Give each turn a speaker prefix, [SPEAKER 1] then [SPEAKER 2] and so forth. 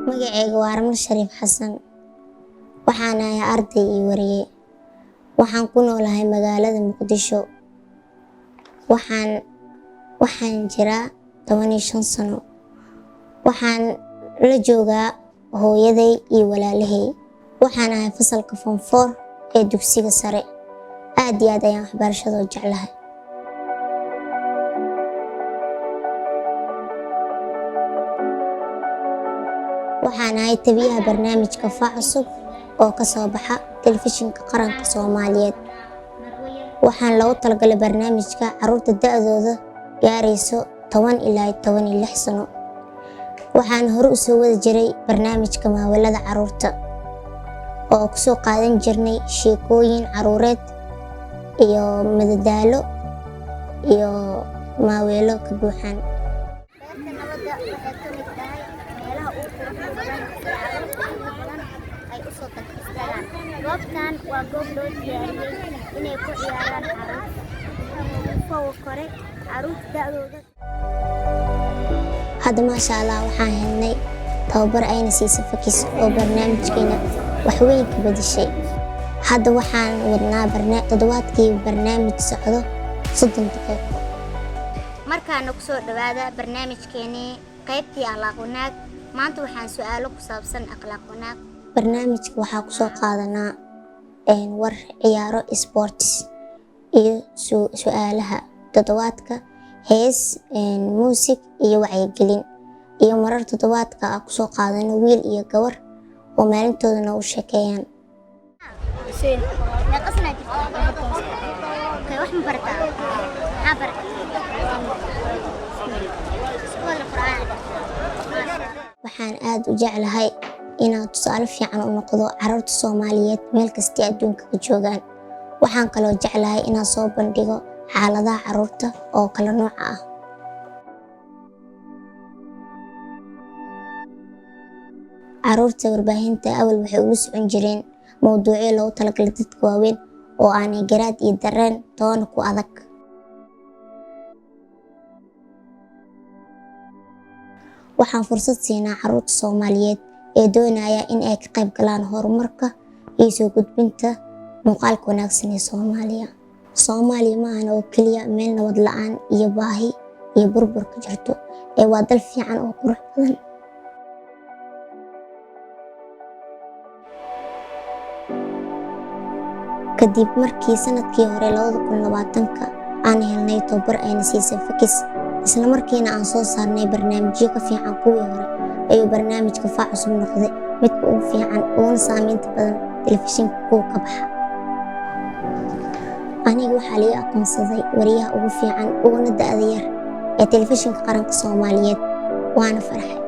[SPEAKER 1] Magacayga waa Ramla Shariif Xasan. Waxaan ahay arday iyo wariye. Waxaan ku noolahay magaalada Muqdisho. Waxaan jiraa 15 sano. Waxaan la joogaa hooyaday iyo walaalahay. Waxaan ahay fasalka Form 4 ee dugsiga sare. Aad iyo aad ayaan waxbarashada u jeclahay. Waxaan ahay tabiyaha barnaamijka Faac Cusub oo ka soo baxa telefishinka qaranka Soomaaliyeed. Waxaan loogu talagalay barnaamijka carruurta da'dooda gaarayso 10 ilaa 16 sano. Waxaan hore u soo wadi jiray barnaamijka maawilada carruurta oo ku soo qaadan jirnay sheekooyin carruureed iyo madadaalo iyo maawilo ka buuxaan.
[SPEAKER 2] goobtan waa goob loo diyaariyay inay ku ciyaaraan carruurta da'dooda.
[SPEAKER 1] Hadda maasha Allah waxaan helnay tababar ayna siisay Fakis oo barnaamijkeena wax weyn ka bedeshay. Hadda waxaan wadnaa toddobaadkii barnaamij socdo 30 daqiiqo.
[SPEAKER 2] Markaana ku soo dhawaada barnaamijkeennii qaybtii akhlaaq wanaag. Maanta waxaan su'aalo ku saabsan akhlaaq wanaag.
[SPEAKER 1] Barnaamijka waxaa ku soo qaadanaa war ciyaaro sports iyo su'aalaha toddobaadka, hees, muusik iyo wacyigelin. Iyo marar toddobaadka ah ku soo qaadano wiil iyo gabar oo maalintoodana u sheekeeyaan. Waxaan aad u jeclahay inaan tusaale fiican u noqdo carruurta Soomaaliyeed meel kasta adduunka ka joogaan. Waxaan kaloo jeclahay inaan soo bandhigo xaaladaha carruurta oo kala nooc ah. Carruurta warbaahinta awal waxay ugu socon jireen mowduucyo loogu talagalay dadka waaweyn oo aanay garaad iyo dareen toona ku adag. Waxaan fursad siinaa carruurta Soomaaliyeed ee doonaya in ay ka qayb galaan horumarka iyo soo gudbinta muuqaalka wanaagsan ee Soomaaliya. Soomaaliya ma ahan oo keliya meel nabad la'aan iyo baahi iyo burbur ka jirto, ee waa dal fiican oo qurux badan. Kadib markii sanadkii hore 2020 aan helnay tababar ayna siisay Fakis, isla markiina aan soo saarnay barnaamijyo ka fiican kuwii hore, ayuu barnaamijka Faac Cusub noqday midka ugu fiican uguna saameynta badan telefishinka kuwa ka baxa. Aniga waxaa laga aqoonsaday wariyaha ugu fiican uguna da'da yar ee telefishinka qaranka Soomaaliyeed, waana farxay.